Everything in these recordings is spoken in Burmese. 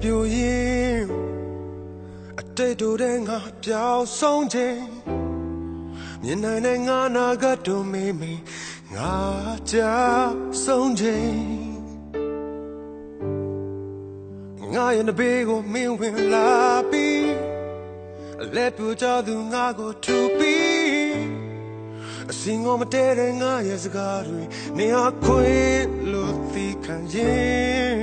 ပြူရင်အတိတ်တို့တဲ့ငါပြောင်းဆုံးခြင်းမြင်နိုင်တဲ့ငါနာကတို့မေးမေးငါကြာဆုံးခြင်းငါရဲ့ဘေးကိုမင်းဝင်လာပြီးအလက်ပြူကြသူငါကိုထူပြီးအစင်ကိုမတဲတဲ့ငါရဲ့စကားတွေနေဟာခွေလို့သိခံရင်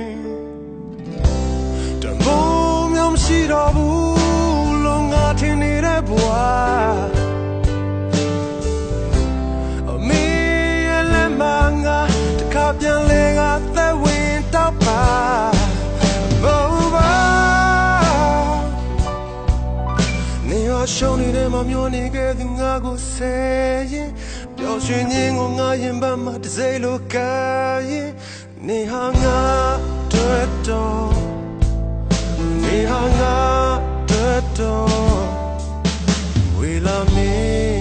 တမိုးမျိုးမရှိတော့ဘူးလို့ငါထင်နေတဲ့ဘဝအမေရဲ့လက်မငါတခါပြန်လဲငါသက်ဝင်တော့ပါရှုံးနေတဲ့မမျောနေခဲ့သူငါကိုဆယ်ရင်ပျော်ရွှင်ခြင်းကိုငါရင်ပတ်မှတစ်စိတ်လိုကရင်နေဟာငါတွေ့တော့နေဟာငါတွေ့တော့ဝေလာမင်း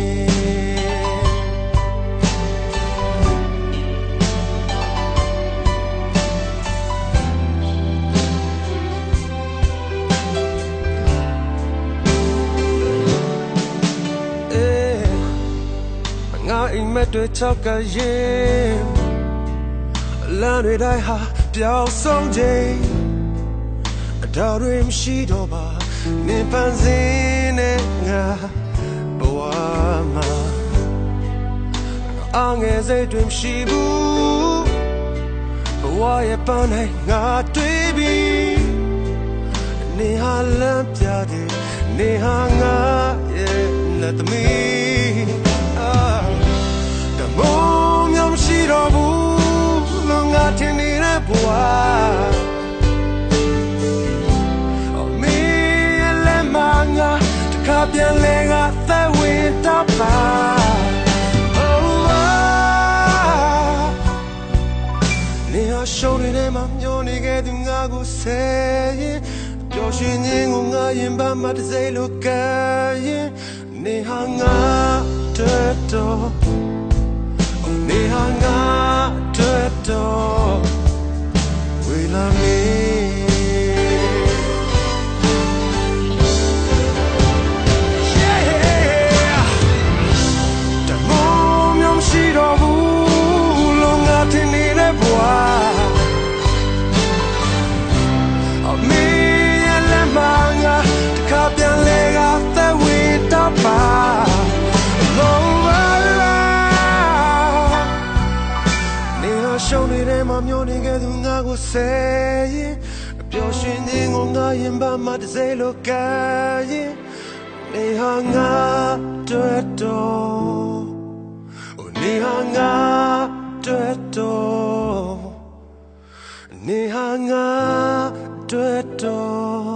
အိမ်မက်တွေချောက်ကရင်လမ်းတွေတိုင်းဟာပျောက်ဆုံးခြင်းအတော်တွေမရှိတော့ပါနေပန်းစင်းနဲ့ငါဘဝမှာအငယ်စိတ်တွေမရှိဘူးဘဝရဲ့ပန်းနဲ့ငါတွေ့ပြီးနေဟာလမ်းပြတယ်နေဟာငါရဲ့လက်သမီးမိုးမျိုးမရှိတော့ဘူးလို့ငါထင်နေတဲ့ဘဝအမေရဲ့လက်မငါတခါပြန်လဲငါသက်ဝင်တော့ပါနေဟာရှုံးနေတဲ့မှာမျောနေခဲ့သူငါကိုဆယ်ရင်ပျော်ရွှင်ခြင်းကိုငါရင်ပတ်မှတစ်စိတ်လိုကရင်နေဟာငါတွေ့တော့နေဟာငါတွေ့တော့ဝေလာမင်းတမိုးမျိုးမရှိတော့ဘူးလို့ငါထင်နေတဲ့ဘဝအမေရဲ့လက်မငါတခါပြန်လဲကသက်ဝင်တော့ပါရှုံးနေတဲ့မှာမျောနေခဲ့သူငါကိုဆယ်ရင်ပျော်ရွှင်ခြင်းကိုငါရင်ပတ်မှတစ်စိတ်လိုကရင်နေဟာငါတွေ့တော့နေဟာငါတွေ့တော့နေဟာငါတွေ့တော့